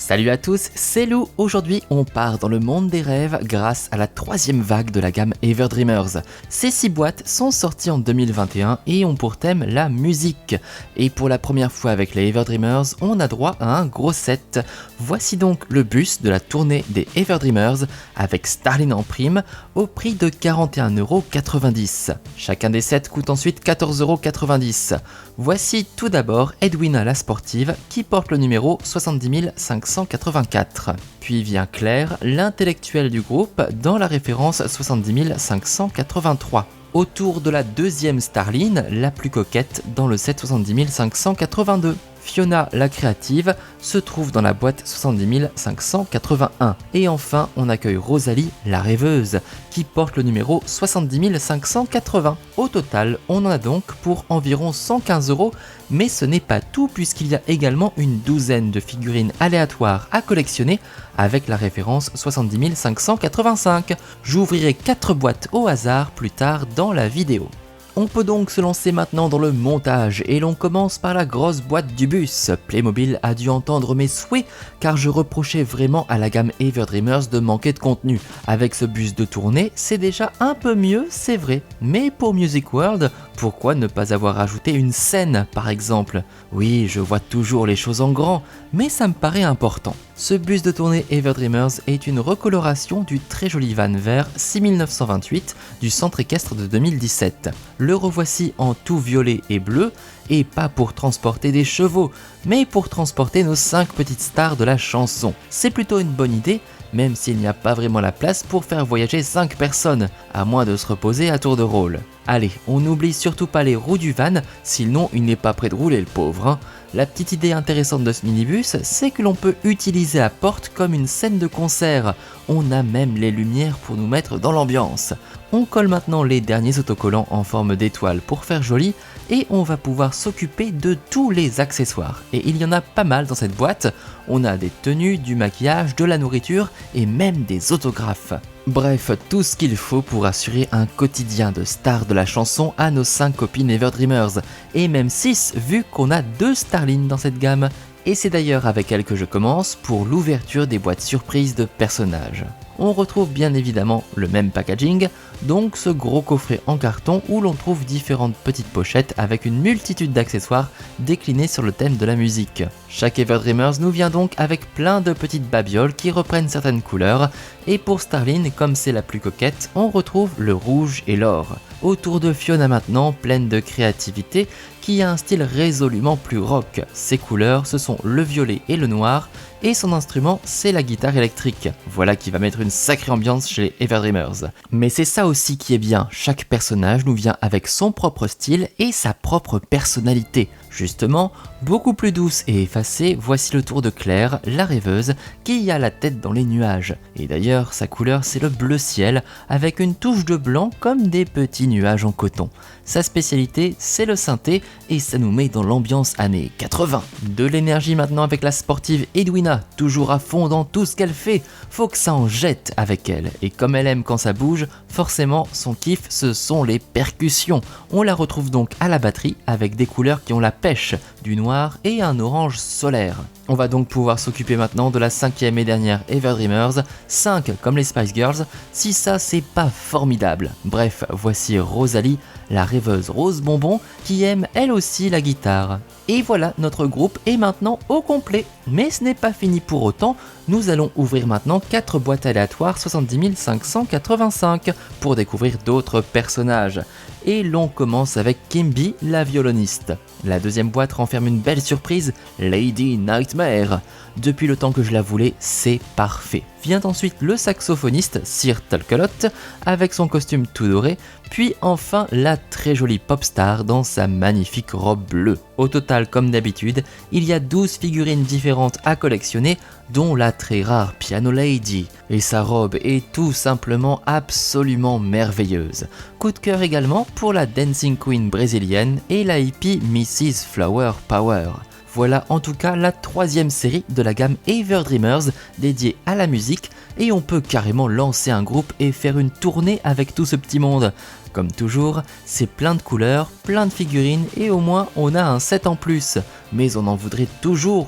Salut à tous, c'est Lou. Aujourd'hui, on part dans le monde des rêves grâce à la troisième vague de la gamme Everdreamers. Ces 6 boîtes sont sorties en 2021 et ont pour thème la musique. Et pour la première fois avec les Everdreamers, on a droit à un gros set. Voici donc le bus de la tournée des Everdreamers avec Starline en prime au prix de 41,90€. Chacun des sets coûte ensuite 14,90€. Voici tout d'abord Edwina la sportive qui porte le numéro 70 584. Puis vient Claire, l'intellectuelle du groupe, dans la référence 70 583. Autour de la deuxième Starline, la plus coquette, dans le set 70 582. Fiona la créative se trouve dans la boîte 70 581. Et enfin, on accueille Rosalie la rêveuse qui porte le numéro 70 580. Au total, on en a donc pour environ 115€, mais ce n'est pas tout puisqu'il y a également une douzaine de figurines aléatoires à collectionner avec la référence 70 585. J'ouvrirai 4 boîtes au hasard plus tard dans la vidéo. On peut donc se lancer maintenant dans le montage et l'on commence par la grosse boîte du bus. Playmobil a dû entendre mes souhaits car je reprochais vraiment à la gamme Everdreamers de manquer de contenu. Avec ce bus de tournée, c'est déjà un peu mieux, c'est vrai. Mais pour Music World, pourquoi ne pas avoir ajouté une scène par exemple? Oui, je vois toujours les choses en grand, mais ça me paraît important. Ce bus de tournée Everdreamers est une recoloration du très joli van vert 6928 du centre équestre de 2017. Le revoici en tout violet et bleu, et pas pour transporter des chevaux, mais pour transporter nos 5 petites stars de la chanson. C'est plutôt une bonne idée, même s'il n'y a pas vraiment la place pour faire voyager 5 personnes, à moins de se reposer à tour de rôle. Allez, on n'oublie surtout pas les roues du van, sinon il n'est pas prêt de rouler le pauvre, hein. La petite idée intéressante de ce minibus, c'est que l'on peut utiliser la porte comme une scène de concert. On a même les lumières pour nous mettre dans l'ambiance. On colle maintenant les derniers autocollants en forme d'étoile pour faire joli et on va pouvoir s'occuper de tous les accessoires. Et il y en a pas mal dans cette boîte. On a des tenues, du maquillage, de la nourriture et même des autographes. Bref, tout ce qu'il faut pour assurer un quotidien de stars de la chanson à nos 5 copines Everdreamers, et même 6 vu qu'on a 2 Starlines dans cette gamme. Et c'est d'ailleurs avec elle que je commence pour l'ouverture des boîtes surprises de personnages. On retrouve bien évidemment le même packaging, donc ce gros coffret en carton où l'on trouve différentes petites pochettes avec une multitude d'accessoires déclinés sur le thème de la musique. Chaque Everdreamers nous vient donc avec plein de petites babioles qui reprennent certaines couleurs, et pour Starline, comme c'est la plus coquette, on retrouve le rouge et l'or. Autour de Fiona maintenant, pleine de créativité, qui a un style résolument plus rock. Ses couleurs, ce sont le violet et le noir, et son instrument, c'est la guitare électrique. Voilà qui va mettre une sacrée ambiance chez les Everdreamers. Mais c'est ça aussi qui est bien, chaque personnage nous vient avec son propre style et sa propre personnalité. Justement, beaucoup plus douce et effacée, voici le tour de Claire, la rêveuse, qui a la tête dans les nuages. Et d'ailleurs, sa couleur c'est le bleu ciel, avec une touche de blanc comme des petits nuages en coton. Sa spécialité, c'est le synthé, et ça nous met dans l'ambiance années 80. De l'énergie maintenant avec la sportive Edwina, toujours à fond dans tout ce qu'elle fait. Faut que ça en jette avec elle, et comme elle aime quand ça bouge, forcément son kiff ce sont les percussions. On la retrouve donc à la batterie avec des couleurs qui ont la pêche, du noir et un orange solaire. On va donc pouvoir s'occuper maintenant de la 5e et dernière Everdreamers, 5 comme les Spice Girls, si ça c'est pas formidable. Bref, voici Rosalie, la rêveuse rose bonbon, qui aime elle aussi la guitare. Et voilà, notre groupe est maintenant au complet. Mais ce n'est pas fini pour autant, nous allons ouvrir maintenant 4 boîtes aléatoires 70 585 pour découvrir d'autres personnages. Et l'on commence avec Kimby, la violoniste. La deuxième boîte renferme une belle surprise, Lady Nightmare. Depuis le temps que je la voulais, c'est parfait. Vient ensuite le saxophoniste Sir Talcalot avec son costume tout doré, puis enfin la très jolie pop star dans sa magnifique robe bleue. Au total, comme d'habitude, il y a 12 figurines différentes à collectionner, dont la très rare Piano Lady. Et sa robe est tout simplement absolument merveilleuse. Coup de cœur également pour la Dancing Queen brésilienne et la hippie Mrs. Flower Power. Voilà en tout cas la troisième série de la gamme Ever Dreamers dédiée à la musique et on peut carrément lancer un groupe et faire une tournée avec tout ce petit monde. Comme toujours, c'est plein de couleurs, plein de figurines et au moins on a un set en plus. Mais on en voudrait toujours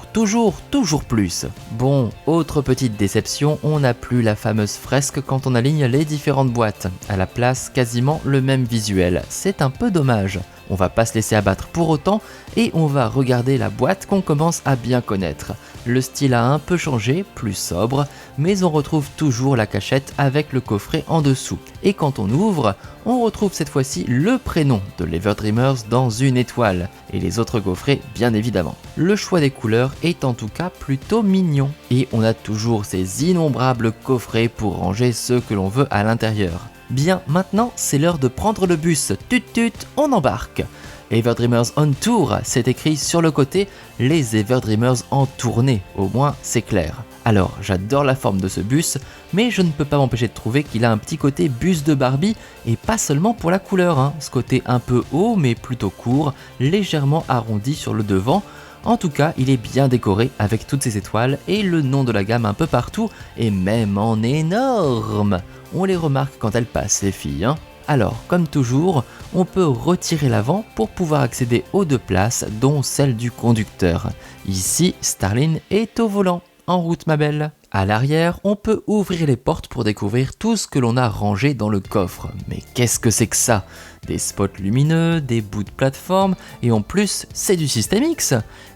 plus. Bon, autre petite déception, on n'a plus la fameuse fresque quand on aligne les différentes boîtes. À la place, quasiment le même visuel. C'est un peu dommage. On va pas se laisser abattre pour autant et on va regarder la boîte qu'on commence à bien connaître. Le style a un peu changé, plus sobre, mais on retrouve toujours la cachette avec le coffret en dessous. Et quand on ouvre, on retrouve cette fois-ci le prénom de l'Ever Dreamers dans une étoile, et les autres coffrets bien évidemment. Le choix des couleurs est en tout cas plutôt mignon, et on a toujours ces innombrables coffrets pour ranger ceux que l'on veut à l'intérieur. Bien, maintenant c'est l'heure de prendre le bus, tut, on embarque. Ever Dreamers on Tour, c'est écrit sur le côté, les Ever Dreamers en tournée, au moins c'est clair. Alors, j'adore la forme de ce bus, mais je ne peux pas m'empêcher de trouver qu'il a un petit côté bus de Barbie, et pas seulement pour la couleur, ce côté un peu haut mais plutôt court, légèrement arrondi sur le devant. En tout cas, il est bien décoré avec toutes ces étoiles et le nom de la gamme un peu partout, et même en énorme. On les remarque quand elles passent les filles. Alors, comme toujours, on peut retirer l'avant pour pouvoir accéder aux deux places, dont celle du conducteur. Ici, Starline est au volant. En route ma belle. À l'arrière, on peut ouvrir les portes pour découvrir tout ce que l'on a rangé dans le coffre. Mais qu'est-ce que c'est que ça? Des spots lumineux, des bouts de plateforme, et en plus, c'est du System X.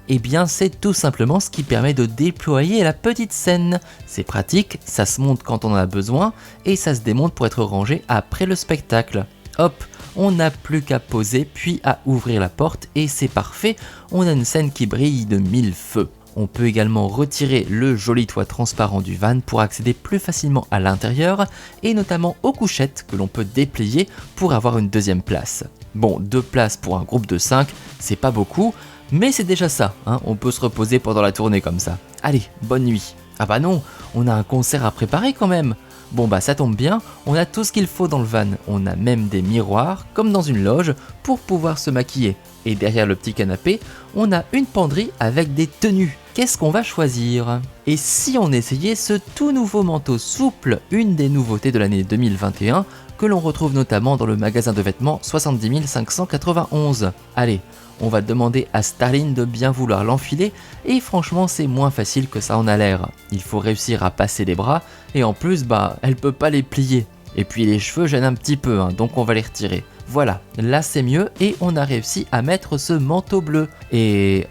Eh bien, c'est tout simplement ce qui permet de déployer la petite scène. C'est pratique, ça se monte quand on en a besoin, et ça se démonte pour être rangé après le spectacle. Hop, on n'a plus qu'à poser puis à ouvrir la porte, et c'est parfait, on a une scène qui brille de mille feux. On peut également retirer le joli toit transparent du van pour accéder plus facilement à l'intérieur et notamment aux couchettes que l'on peut déplier pour avoir une deuxième place. Bon, 2 places pour un groupe de 5, c'est pas beaucoup, mais c'est déjà ça, on peut se reposer pendant la tournée comme ça. Allez, bonne nuit. Ah bah non, on a un concert à préparer quand même. Bon bah ça tombe bien, on a tout ce qu'il faut dans le van, on a même des miroirs, comme dans une loge, pour pouvoir se maquiller. Et derrière le petit canapé, on a une penderie avec des tenues. Qu'est-ce qu'on va choisir? Et si on essayait ce tout nouveau manteau souple, une des nouveautés de l'année 2021, que l'on retrouve notamment dans le magasin de vêtements 70 591. Allez, on va demander à Starline de bien vouloir l'enfiler, et franchement c'est moins facile que ça en a l'air. Il faut réussir à passer les bras, et en plus elle peut pas les plier. Et puis les cheveux gênent un petit peu, donc on va les retirer. Voilà, là c'est mieux et on a réussi à mettre ce manteau bleu. Et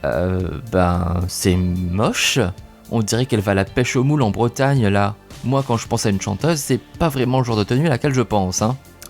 c'est moche. On dirait qu'elle va à la pêche aux moules en Bretagne là. Moi quand je pense à une chanteuse, c'est pas vraiment le genre de tenue à laquelle je pense.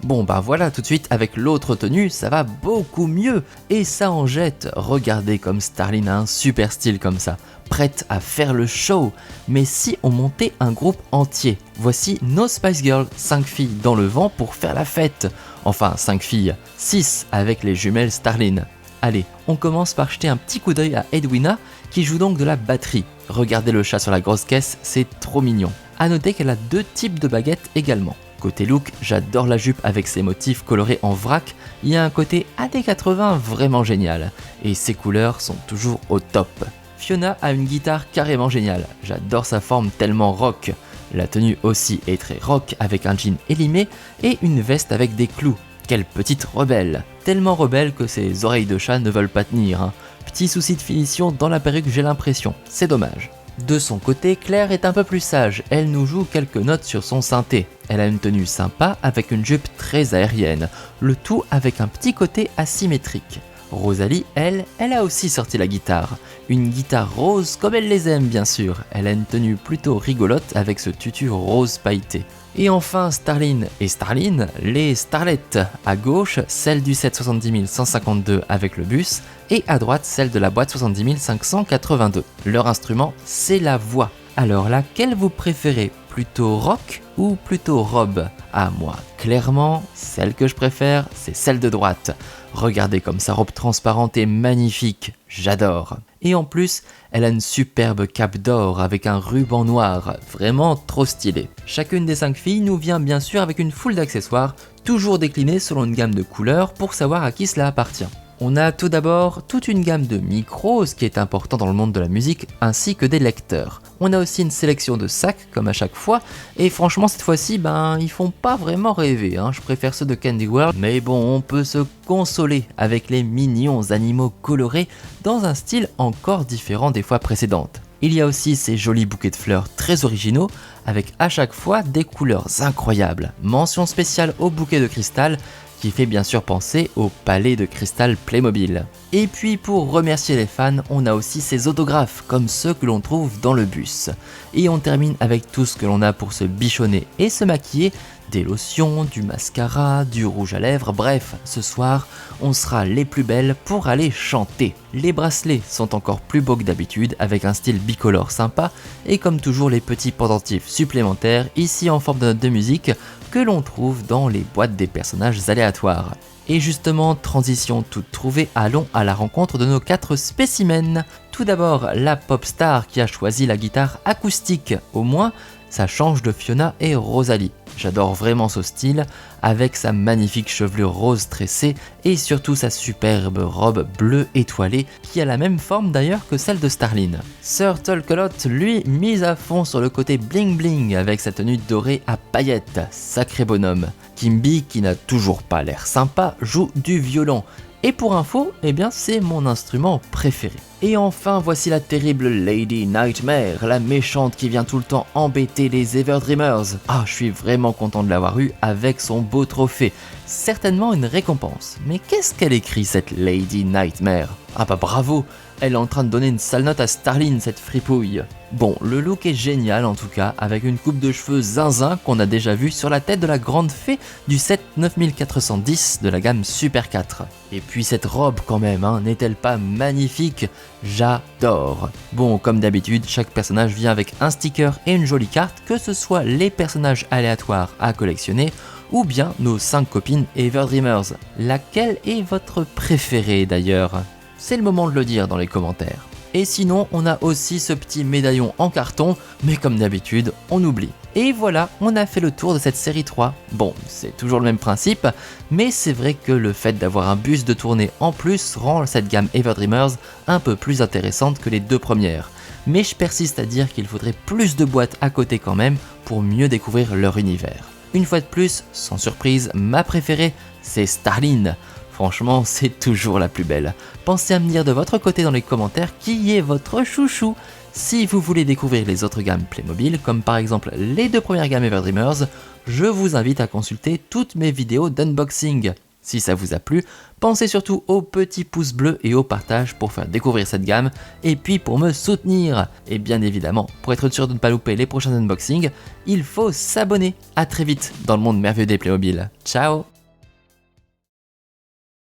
Bon voilà, tout de suite avec l'autre tenue, ça va beaucoup mieux. Et ça en jette, regardez comme Starline a un super style comme ça, prête à faire le show. Mais si on montait un groupe entier, voici nos Spice Girls, 5 filles dans le vent pour faire la fête. Enfin 5 filles, 6 avec les jumelles Starline. Allez, on commence par jeter un petit coup d'œil à Edwina qui joue donc de la batterie. Regardez le chat sur la grosse caisse, c'est trop mignon. A noter qu'elle a 2 types de baguettes également. Côté look, j'adore la jupe avec ses motifs colorés en vrac, il y a un côté années 80 vraiment génial, et ses couleurs sont toujours au top. Fiona a une guitare carrément géniale, j'adore sa forme tellement rock. La tenue aussi est très rock avec un jean élimé et une veste avec des clous. Quelle petite rebelle! Tellement rebelle que ses oreilles de chat ne veulent pas tenir. Petit souci de finition dans la perruque j'ai l'impression, c'est dommage. De son côté, Claire est un peu plus sage, elle nous joue quelques notes sur son synthé. Elle a une tenue sympa avec une jupe très aérienne, le tout avec un petit côté asymétrique. Rosalie, elle a aussi sorti la guitare. Une guitare rose comme elle les aime bien sûr, elle a une tenue plutôt rigolote avec ce tutu rose pailleté. Et enfin Starline et Starline, les starlettes. À gauche, celle du set 70 152 avec le bus, et à droite, celle de la boîte 70 582. Leur instrument, c'est la voix. Alors laquelle vous préférez? Plutôt rock ou plutôt robe? Ah moi, clairement, celle que je préfère, c'est celle de droite. Regardez comme sa robe transparente est magnifique, j'adore. Et en plus, elle a une superbe cape d'or avec un ruban noir, vraiment trop stylé. Chacune des 5 filles nous vient bien sûr avec une foule d'accessoires, toujours déclinés selon une gamme de couleurs pour savoir à qui cela appartient. On a tout d'abord toute une gamme de micros, ce qui est important dans le monde de la musique, ainsi que des lecteurs. On a aussi une sélection de sacs, comme à chaque fois, et franchement cette fois-ci, ils font pas vraiment rêver, je préfère ceux de Candy World, mais bon, on peut se consoler avec les mignons animaux colorés dans un style encore différent des fois précédentes. Il y a aussi ces jolis bouquets de fleurs très originaux, avec à chaque fois des couleurs incroyables. Mention spéciale au bouquet de cristal, qui fait bien sûr penser au palais de cristal Playmobil. Et puis pour remercier les fans, on a aussi ces autographes, comme ceux que l'on trouve dans le bus. Et on termine avec tout ce que l'on a pour se bichonner et se maquiller, des lotions, du mascara, du rouge à lèvres, bref, ce soir, on sera les plus belles pour aller chanter. Les bracelets sont encore plus beaux que d'habitude, avec un style bicolore sympa, et comme toujours les petits pendentifs supplémentaires, ici en forme de note de musique, que l'on trouve dans les boîtes des personnages aléatoires. Et justement, transition toute trouvée, allons à la rencontre de nos 4 spécimens. Tout d'abord, la pop star qui a choisi la guitare acoustique, au moins, ça change de Fiona et Rosalie. J'adore vraiment ce style, avec sa magnifique chevelure rose tressée et surtout sa superbe robe bleue étoilée qui a la même forme d'ailleurs que celle de Starline. Sir Tolkalot, lui, mise à fond sur le côté bling bling avec sa tenue dorée à paillettes, sacré bonhomme. Kimby, qui n'a toujours pas l'air sympa, joue du violon. Et pour info, c'est mon instrument préféré. Et enfin, voici la terrible Lady Nightmare, la méchante qui vient tout le temps embêter les Everdreamers. Ah, je suis vraiment content de l'avoir eu avec son beau trophée. Certainement une récompense. Mais qu'est-ce qu'elle écrit cette Lady Nightmare? Ah bravo, elle est en train de donner une sale note à Starline, cette fripouille. Bon, le look est génial en tout cas, avec une coupe de cheveux zinzin qu'on a déjà vu sur la tête de la grande fée du set 9410 de la gamme Super 4. Et puis cette robe quand même, n'est-elle pas magnifique? J'adore. Bon, comme d'habitude, chaque personnage vient avec un sticker et une jolie carte, que ce soit les personnages aléatoires à collectionner, ou bien nos 5 copines Everdreamers. Laquelle est votre préférée d'ailleurs? C'est le moment de le dire dans les commentaires. Et sinon, on a aussi ce petit médaillon en carton, mais comme d'habitude, on oublie. Et voilà, on a fait le tour de cette série 3. Bon, c'est toujours le même principe, mais c'est vrai que le fait d'avoir un bus de tournée en plus rend cette gamme Everdreamers un peu plus intéressante que les 2 premières. Mais je persiste à dire qu'il faudrait plus de boîtes à côté quand même pour mieux découvrir leur univers. Une fois de plus, sans surprise, ma préférée, c'est Starline. Franchement, c'est toujours la plus belle. Pensez à me dire de votre côté dans les commentaires qui est votre chouchou. Si vous voulez découvrir les autres gammes Playmobil, comme par exemple les 2 premières gammes Everdreamers, je vous invite à consulter toutes mes vidéos d'unboxing. Si ça vous a plu, pensez surtout au petit pouce bleu et au partage pour faire découvrir cette gamme, et puis pour me soutenir. Et bien évidemment, pour être sûr de ne pas louper les prochains unboxings, il faut s'abonner. A très vite dans le monde merveilleux des Playmobil. Ciao!